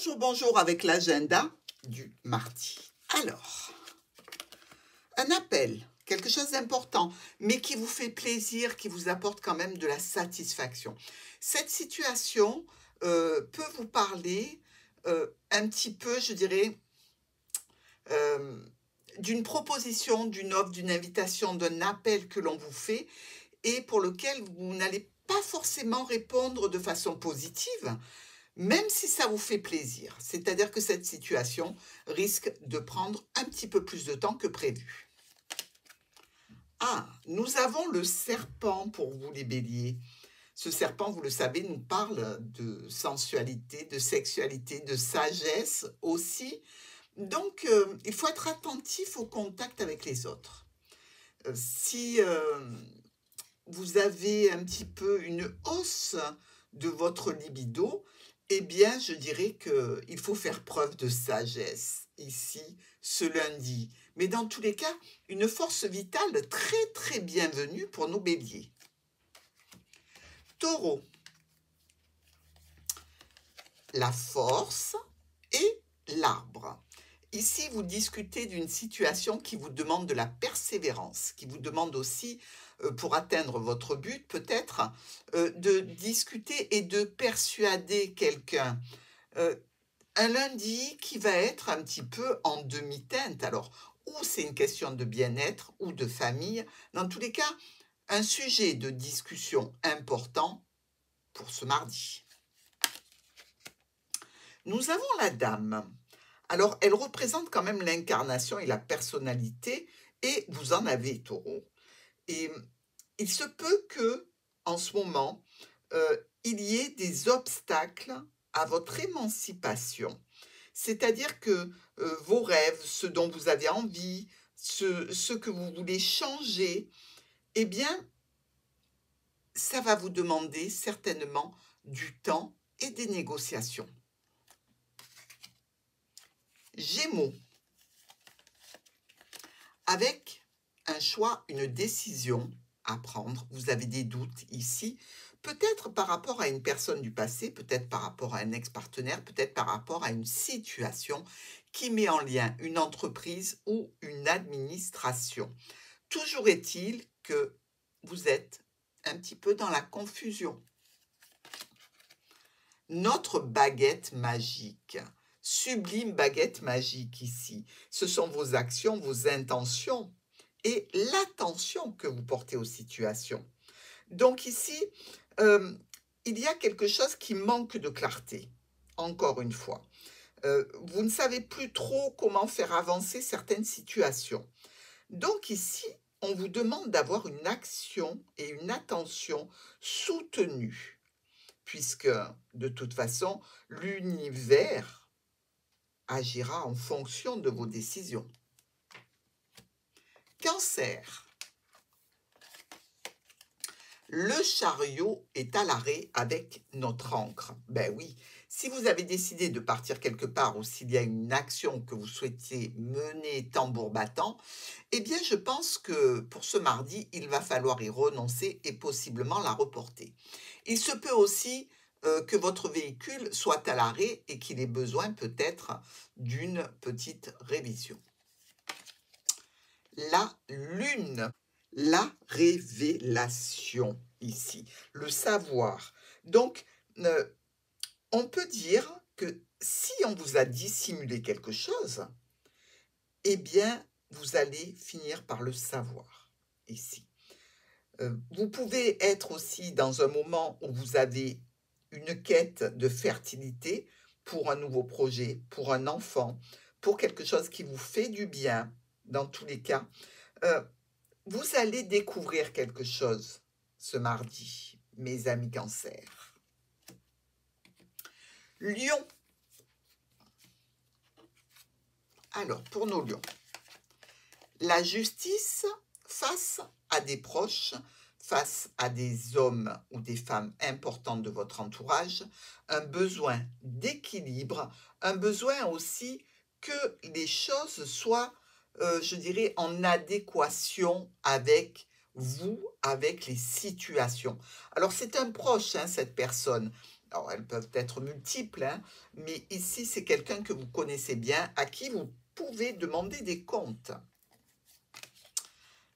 Bonjour, bonjour avec l'agenda du mardi. Alors, un appel, quelque chose d'important, mais qui vous fait plaisir, qui vous apporte quand même de la satisfaction. Cette situation peut vous parler un petit peu, je dirais, euh, d'une proposition, d'une offre, d'une invitation, d'un appel que l'on vous fait et pour lequel vous n'allez pas forcément répondre de façon positive, même si ça vous fait plaisir. C'est-à-dire que cette situation risque de prendre un petit peu plus de temps que prévu. Ah, nous avons le serpent pour vous les béliers. Ce serpent, vous le savez, nous parle de sensualité, de sexualité, de sagesse aussi. Donc, il faut être attentif au contact avec les autres. Si vous avez un petit peu une hausse de votre libido, eh bien, je dirais qu'il faut faire preuve de sagesse ici, ce lundi. Mais dans tous les cas, une force vitale très, très bienvenue pour nos béliers. Taureau, la force et l'arbre. Ici, vous discutez d'une situation qui vous demande de la persévérance, qui vous demande aussi, pour atteindre votre but, peut-être, de discuter et de persuader quelqu'un. Un lundi qui va être un petit peu en demi-teinte. Alors, ou c'est une question de bien-être ou de famille. Dans tous les cas, un sujet de discussion important pour ce mardi. Nous avons la dame. Alors, elle représente quand même l'incarnation et la personnalité, et vous en avez, Taureau. Et il se peut que, en ce moment, il y ait des obstacles à votre émancipation. C'est-à-dire que vos rêves, ce dont vous avez envie, ce que vous voulez changer, eh bien, ça va vous demander certainement du temps et des négociations. Gémeaux, avec un choix, une décision à prendre, vous avez des doutes ici, peut-être par rapport à une personne du passé, peut-être par rapport à un ex-partenaire, peut-être par rapport à une situation qui met en lien une entreprise ou une administration. Toujours est-il que vous êtes un petit peu dans la confusion. Notre baguette magique, sublime baguette magique ici, ce sont vos actions, vos intentions et l'attention que vous portez aux situations. Donc ici, il y a quelque chose qui manque de clarté, encore une fois. Vous ne savez plus trop comment faire avancer certaines situations. Donc ici, on vous demande d'avoir une action et une attention soutenue, puisque de toute façon, l'univers agira en fonction de vos décisions. Cancer. Le chariot est à l'arrêt avec notre ancre. Ben oui, si vous avez décidé de partir quelque part ou s'il y a une action que vous souhaitez mener tambour battant, eh bien je pense que pour ce mardi, il va falloir y renoncer et possiblement la reporter. Il se peut aussi que votre véhicule soit à l'arrêt et qu'il ait besoin peut-être d'une petite révision. La lune. La révélation ici, le savoir. Donc, on peut dire que si on vous a dissimulé quelque chose, eh bien, vous allez finir par le savoir ici. Vous pouvez être aussi dans un moment où vous avez une quête de fertilité pour un nouveau projet, pour un enfant, pour quelque chose qui vous fait du bien, dans tous les cas. Vous allez découvrir quelque chose ce mardi, mes amis Cancer. Lion. Alors, pour nos lions, la justice face à des proches, face à des hommes ou des femmes importantes de votre entourage, un besoin d'équilibre, un besoin aussi que les choses soient, je dirais, en adéquation avec vous, avec les situations. Alors, c'est un proche, hein, cette personne. Alors, elles peuvent être multiples, hein, mais ici, c'est quelqu'un que vous connaissez bien, à qui vous pouvez demander des comptes.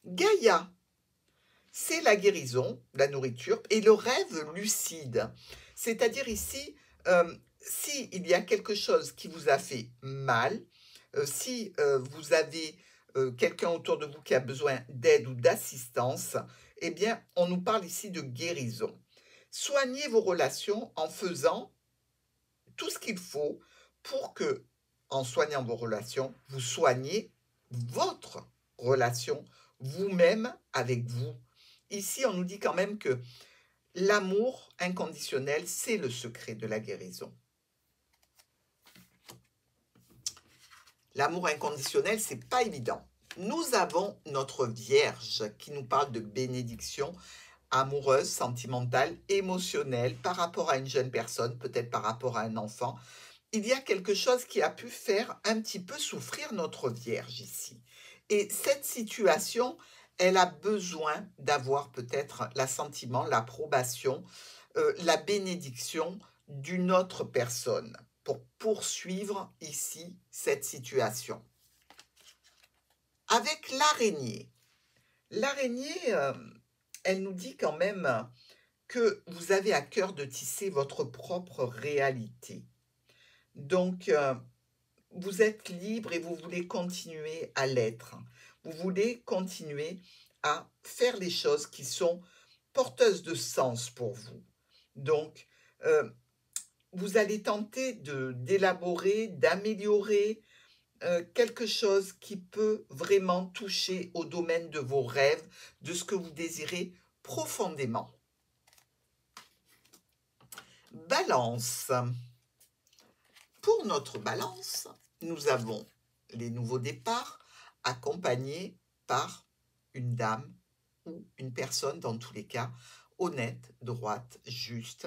Gaïa, c'est la guérison, la nourriture et le rêve lucide. C'est-à-dire ici, s'il y a quelque chose qui vous a fait mal, si vous avez quelqu'un autour de vous qui a besoin d'aide ou d'assistance, eh bien, on nous parle ici de guérison. Soignez vos relations en faisant tout ce qu'il faut pour que, en soignant vos relations, vous soignez votre relation, vous-même avec vous. Ici, on nous dit quand même que l'amour inconditionnel, c'est le secret de la guérison. L'amour inconditionnel, c'est pas évident. Nous avons notre Vierge qui nous parle de bénédiction amoureuse, sentimentale, émotionnelle par rapport à une jeune personne, peut-être par rapport à un enfant. Il y a quelque chose qui a pu faire un petit peu souffrir notre Vierge ici. Et cette situation, elle a besoin d'avoir peut-être l'assentiment, l'approbation, la bénédiction d'une autre personne pour poursuivre ici cette situation. Avec l'araignée, elle nous dit quand même que vous avez à cœur de tisser votre propre réalité. Donc, vous êtes libre et vous voulez continuer à l'être. Vous voulez continuer à faire les choses qui sont porteuses de sens pour vous. Donc, vous allez tenter d'élaborer, d'améliorer quelque chose qui peut vraiment toucher au domaine de vos rêves, de ce que vous désirez profondément. Balance. Pour notre balance, nous avons les nouveaux départs accompagnés par une dame ou une personne, dans tous les cas, honnête, droite, juste.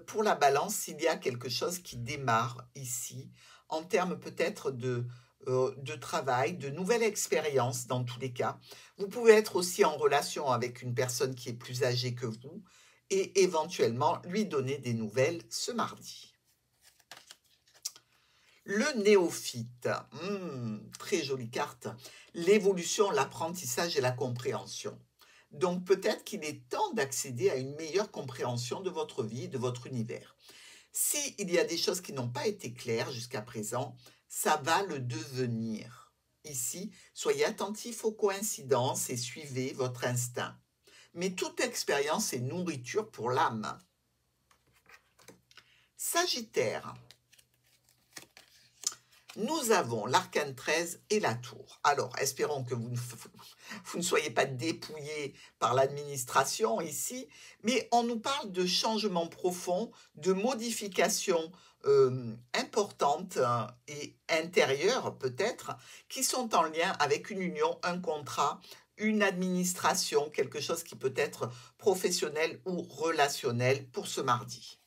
Pour la balance, il y a quelque chose qui démarre ici, en termes peut-être de travail, de nouvelles expériences dans tous les cas. Vous pouvez être aussi en relation avec une personne qui est plus âgée que vous et éventuellement lui donner des nouvelles ce mardi. Le néophyte, très jolie carte, l'évolution, l'apprentissage et la compréhension. Donc peut-être qu'il est temps d'accéder à une meilleure compréhension de votre vie, de votre univers. S'il y a des choses qui n'ont pas été claires jusqu'à présent, ça va le devenir. Ici, soyez attentifs aux coïncidences et suivez votre instinct. Mais toute expérience est nourriture pour l'âme. Sagittaire. Nous avons l'arcane 13 et la tour. Alors, espérons que vous ne soyez pas dépouillés par l'administration ici, mais on nous parle de changements profonds, de modifications importantes et intérieures peut-être, qui sont en lien avec une union, un contrat, une administration, quelque chose qui peut être professionnel ou relationnel pour ce mardi.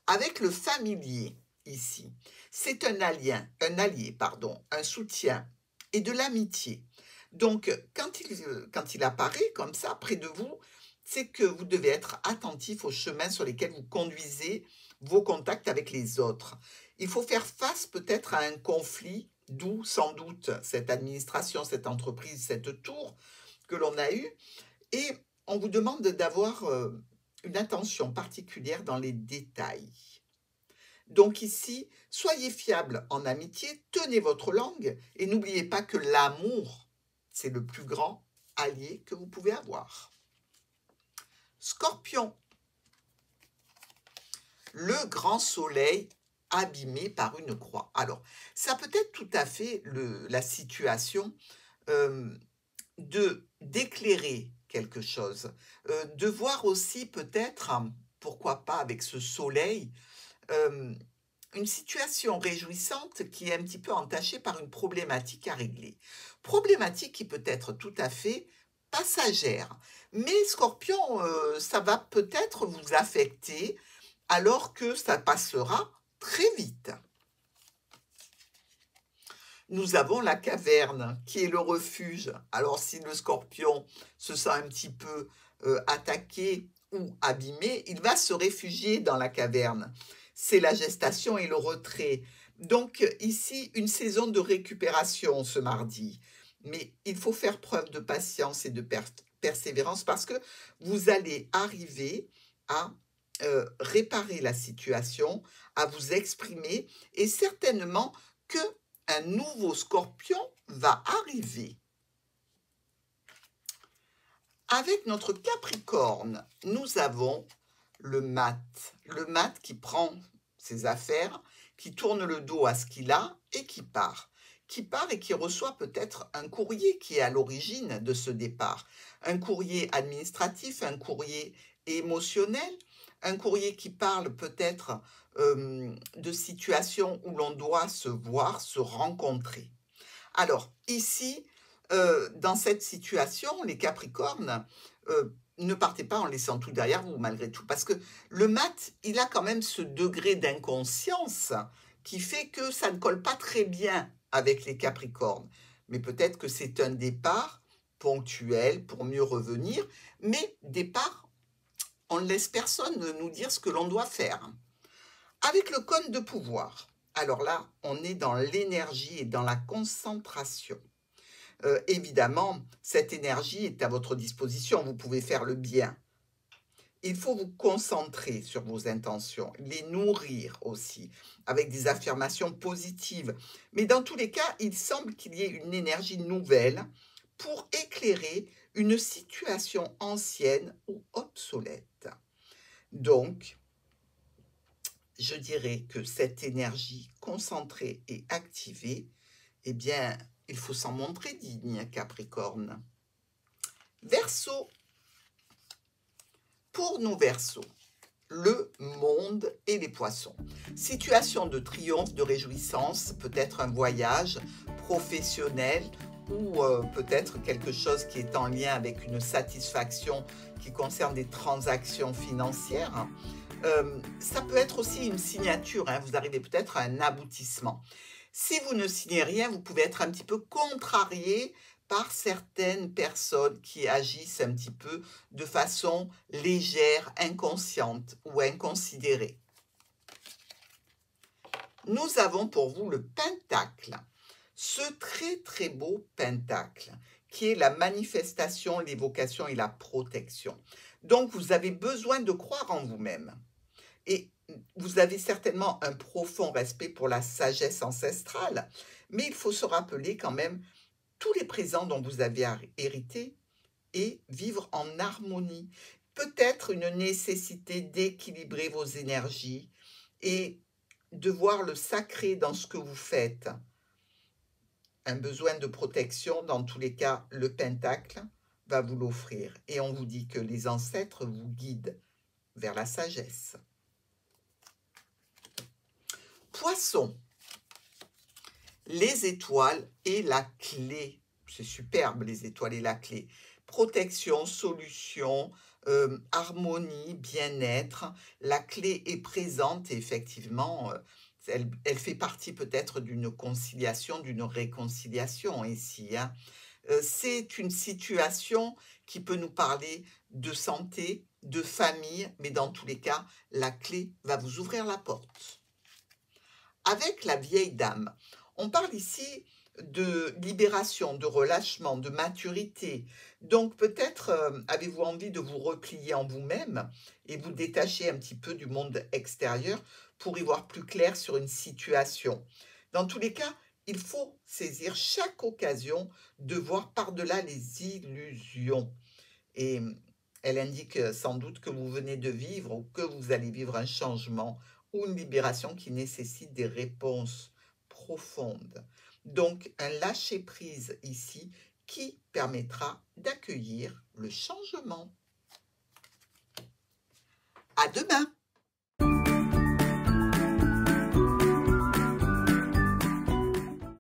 Avec le familier, ici, c'est un allié, un soutien et de l'amitié. Donc, quand il apparaît comme ça près de vous, c'est que vous devez être attentif aux chemins sur lesquels vous conduisez vos contacts avec les autres. Il faut faire face peut-être à un conflit, d'où sans doute cette administration, cette entreprise, cette tour que l'on a eue. Et on vous demande d'avoir une attention particulière dans les détails. Donc ici, soyez fiables en amitié, tenez votre langue et n'oubliez pas que l'amour, c'est le plus grand allié que vous pouvez avoir. Scorpion. Le grand soleil abîmé par une croix. Alors, ça peut être tout à fait la situation d'éclairer quelque chose, de voir aussi peut-être, pourquoi pas avec ce soleil, une situation réjouissante qui est un petit peu entachée par une problématique à régler. Problématique qui peut être tout à fait passagère. Mais Scorpion, ça va peut-être vous affecter alors que ça passera très vite. nous avons la caverne qui est le refuge. Alors si le scorpion se sent un petit peu attaqué ou abîmé, il va se réfugier dans la caverne. C'est la gestation et le retrait. Donc ici, une saison de récupération ce mardi. Mais il faut faire preuve de patience et de persévérance parce que vous allez arriver à réparer la situation, à vous exprimer et certainement qu'un nouveau scorpion va arriver. Avec notre Capricorne, nous avons le mat qui prend ses affaires, qui tourne le dos à ce qu'il a et qui part et qui reçoit peut-être un courrier qui est à l'origine de ce départ, un courrier administratif, un courrier émotionnel, un courrier qui parle peut-être de situations où l'on doit se voir, se rencontrer. Alors ici, dans cette situation, les Capricornes, ne partez pas en laissant tout derrière vous malgré tout, parce que le mat, il a quand même ce degré d'inconscience qui fait que ça ne colle pas très bien avec les Capricornes. Mais peut-être que c'est un départ ponctuel pour mieux revenir, mais départ, on ne laisse personne nous dire ce que l'on doit faire. Avec le cône de pouvoir, alors là, on est dans l'énergie et dans la concentration. Évidemment, cette énergie est à votre disposition, vous pouvez faire le bien. Il faut vous concentrer sur vos intentions, les nourrir aussi, avec des affirmations positives. Mais dans tous les cas, il semble qu'il y ait une énergie nouvelle pour éclairer une situation ancienne ou obsolète. Donc, je dirais que cette énergie concentrée et activée, eh bien, il faut s'en montrer digne, Capricorne. Verseau. Pour nos Verseaux, le monde et les poissons. Situation de triomphe, de réjouissance, peut-être un voyage professionnel ou peut-être quelque chose qui est en lien avec une satisfaction qui concerne des transactions financières. Ça peut être aussi une signature, hein, vous arrivez peut-être à un aboutissement. Si vous ne signez rien, vous pouvez être un petit peu contrarié par certaines personnes qui agissent un petit peu de façon légère, inconsciente ou inconsidérée. Nous avons pour vous le pentacle, ce très très beau pentacle qui est la manifestation, l'évocation et la protection. Donc vous avez besoin de croire en vous-même. Et vous avez certainement un profond respect pour la sagesse ancestrale, mais il faut se rappeler quand même tous les présents dont vous avez hérité et vivre en harmonie. Peut-être une nécessité d'équilibrer vos énergies et de voir le sacré dans ce que vous faites. Un besoin de protection, dans tous les cas, le pentacle va vous l'offrir. Et on vous dit que les ancêtres vous guident vers la sagesse. Poisson, les étoiles et la clé. C'est superbe, les étoiles et la clé. Protection, solution, harmonie, bien-être. La clé est présente et effectivement, elle fait partie peut-être d'une conciliation, d'une réconciliation ici. Hein. C'est une situation qui peut nous parler de santé, de famille, mais dans tous les cas, la clé va vous ouvrir la porte. Avec la vieille dame, on parle ici de libération, de relâchement, de maturité. Donc peut-être avez-vous envie de vous replier en vous-même et vous détacher un petit peu du monde extérieur pour y voir plus clair sur une situation. Dans tous les cas, il faut saisir chaque occasion de voir par-delà les illusions. Et elle indique sans doute que vous venez de vivre ou que vous allez vivre un changement ou une libération qui nécessite des réponses profondes. Donc, un lâcher-prise ici qui permettra d'accueillir le changement. À demain!